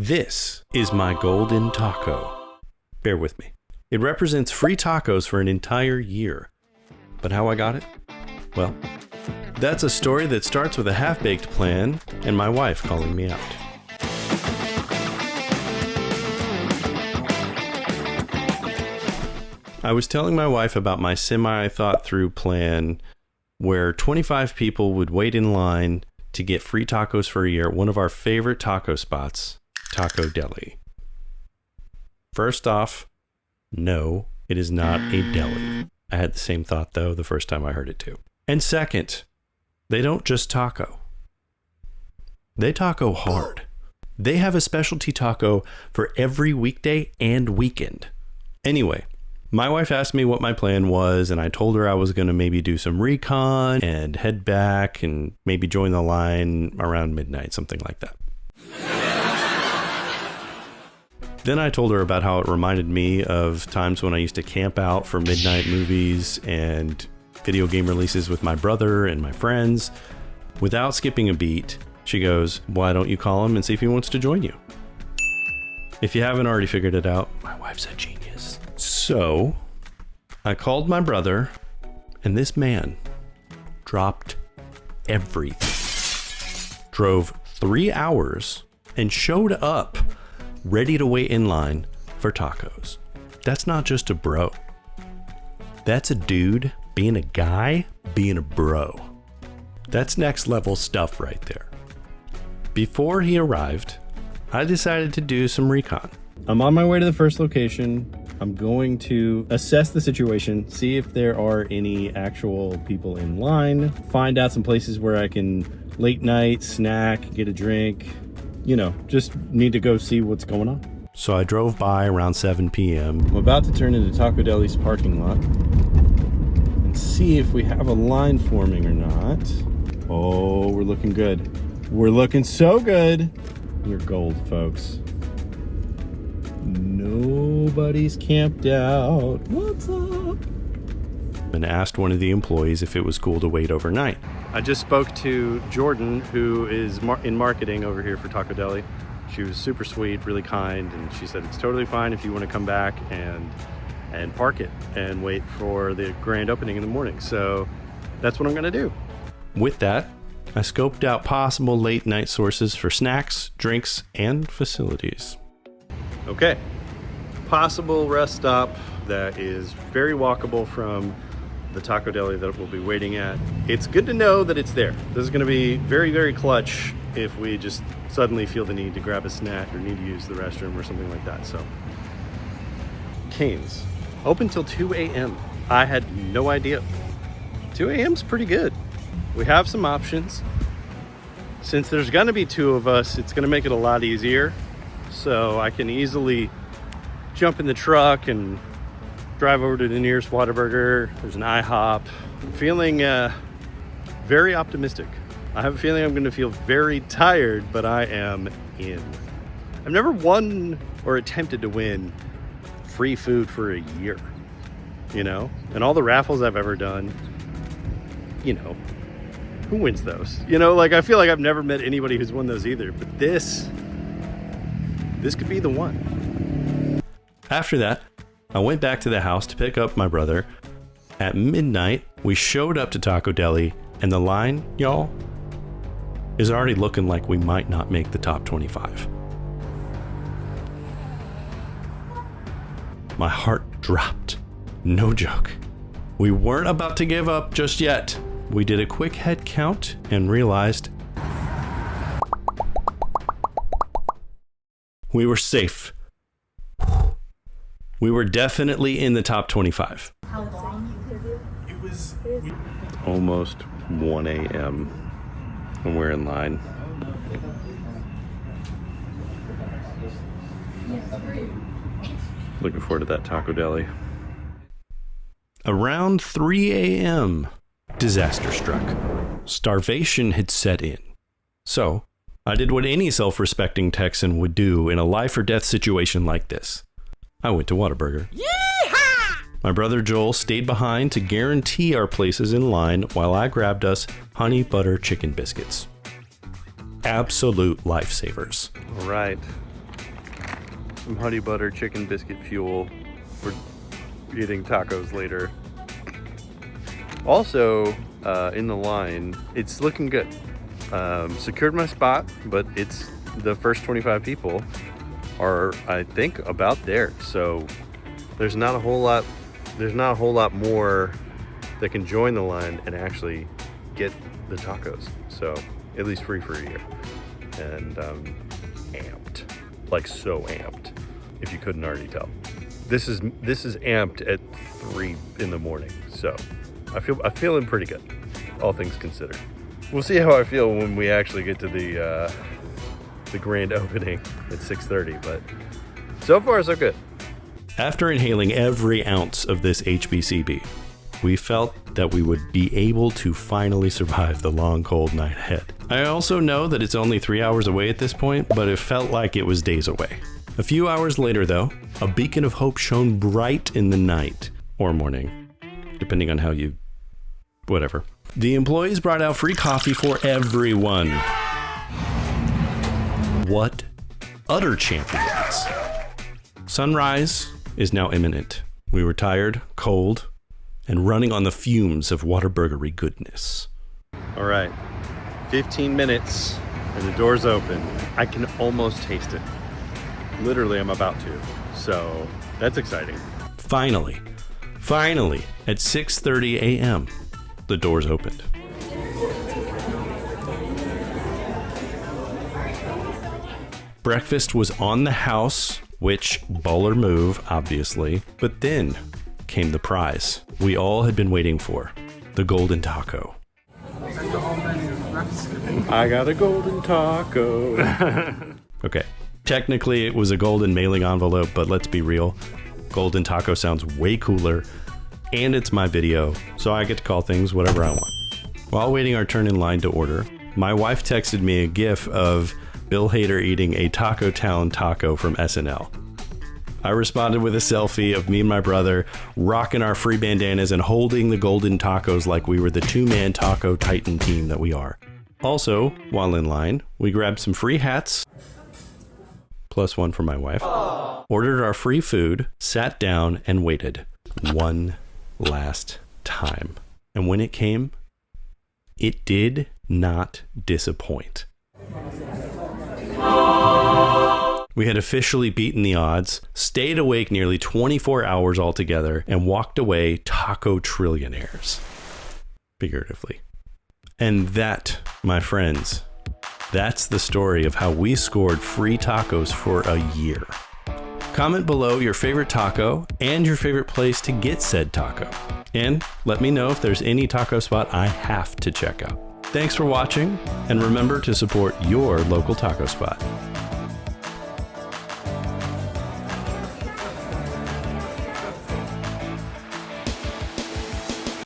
This is my golden taco. Bear with me. It represents free tacos for an entire year. But how I got it? Well, that's a story that starts with a half-baked plan and my wife calling me out. I was telling my wife about my semi-thought-through plan where 25 people would wait in line to get free tacos for a year at one of our favorite taco spots, Taco Deli. First off, no, it is not a deli. I had the same thought, though, the first time I heard it, too. And second, they don't just taco. They taco hard. They have a specialty taco for every weekday and weekend. Anyway, my wife asked me what my plan was, and I told her I was going to maybe do some recon and head back and maybe join the line around midnight, something like that. Then I told her about how it reminded me of times when I used to camp out for midnight movies and video game releases with my brother and my friends. Without skipping a beat, she goes, "Why don't you call him and see if he wants to join you?" If you haven't already figured it out, my wife's a genius. So I called my brother, and this man dropped everything. Drove 3 hours and showed up ready to wait in line for tacos. That's not just a bro. That's a dude being a guy, being a bro. That's next level stuff right there. Before he arrived, I decided to do some recon. I'm on my way to the first location. I'm going to assess the situation, see if there are any actual people in line, find out some places where I can late night snack, get a drink, just need to go see what's going on. So I drove by around 7 p.m. I'm about to turn into Taco Deli's parking lot and see if we have a line forming or not. Oh, we're looking good. We're looking so good. We're gold, folks. Nobody's camped out. What's up? And asked one of the employees if it was cool to wait overnight. I just spoke to Jordan, who is in marketing over here for Taco Deli. She was super sweet, really kind, and she said it's totally fine if you want to come back and park it and wait for the grand opening in the morning. So that's what I'm going to do. With that, I scoped out possible late night sources for snacks, drinks, and facilities. Okay, possible rest stop that is very walkable from the Taco Deli that we'll be waiting at. It's good to know that it's there. This is going to be very, very clutch if we just suddenly feel the need to grab a snack or need to use the restroom or something like that. So, Cane's, open till 2 a.m. I had no idea. 2 a.m.'s pretty good. We have some options. Since there's going to be two of us, it's going to make it a lot easier. So I can easily jump in the truck and drive over to the nearest Whataburger. There's an IHOP. I'm feeling very optimistic. I have a feeling I'm going to feel very tired, but I am in. I've never won or attempted to win free food for a year, and all the raffles I've ever done, who wins those? I feel like I've never met anybody who's won those either, but this could be the one. After that, I went back to the house to pick up my brother. At midnight, we showed up to Taco Deli, and the line, y'all, is already looking like we might not make the top 25. My heart dropped. No joke. We weren't about to give up just yet. We did a quick head count and realized we were safe. We were definitely in the top 25. How long? It was Almost 1 a.m. and we're in line. Looking forward to that Taco Deli. Around 3 a.m., disaster struck. Starvation had set in. So, I did what any self-respecting Texan would do in a life or death situation like this. I went to Whataburger. Yeehaw! My brother Joel stayed behind to guarantee our places in line while I grabbed us honey butter chicken biscuits. Absolute lifesavers. All right. some honey butter chicken biscuit fuel for eating tacos later. Also, in the line, it's looking good. Secured my spot, but it's the first 25 people are, I think, about there. So there's not a whole lot more that can join the line and actually get the tacos. So at least free for a year. And amped, like so amped, if you couldn't already tell. This is amped at 3 in the morning. So I'm feeling pretty good, all things considered. We'll see how I feel when we actually get to the grand opening at 6:30, but so far so good. After inhaling every ounce of this HBCB, we felt that we would be able to finally survive the long, cold night ahead. I also know that it's only 3 hours away at this point, but it felt like it was days away. A few hours later, though, a beacon of hope shone bright in the night, or morning, depending on how you... whatever. The employees brought out free coffee for everyone. What utter champions. Sunrise is now imminent. We were tired, cold, and running on the fumes of Whataburgery goodness. All right, 15 minutes and the door's open. I can almost taste it. Literally, I'm about to. So that's exciting. Finally, at 6:30 a.m., the doors opened. Breakfast was on the house, which baller move, obviously. But then came the prize we all had been waiting for, the golden taco. I got a golden taco. Okay, technically it was a golden mailing envelope, but let's be real. Golden taco sounds way cooler, and it's my video, so I get to call things whatever I want. While waiting our turn in line to order, my wife texted me a gif of Bill Hader eating a Taco Town taco from SNL. I responded with a selfie of me and my brother rocking our free bandanas and holding the golden tacos like we were the two-man taco titan team that we are. Also, while in line, we grabbed some free hats, plus one for my wife, ordered our free food, sat down, and waited one last time. And when it came, it did not disappoint. We had officially beaten the odds, stayed awake nearly 24 hours altogether, and walked away taco trillionaires. Figuratively. And that, my friends, that's the story of how we scored free tacos for a year. Comment below your favorite taco and your favorite place to get said taco. And let me know if there's any taco spot I have to check out. Thanks for watching, and remember to support your local taco spot.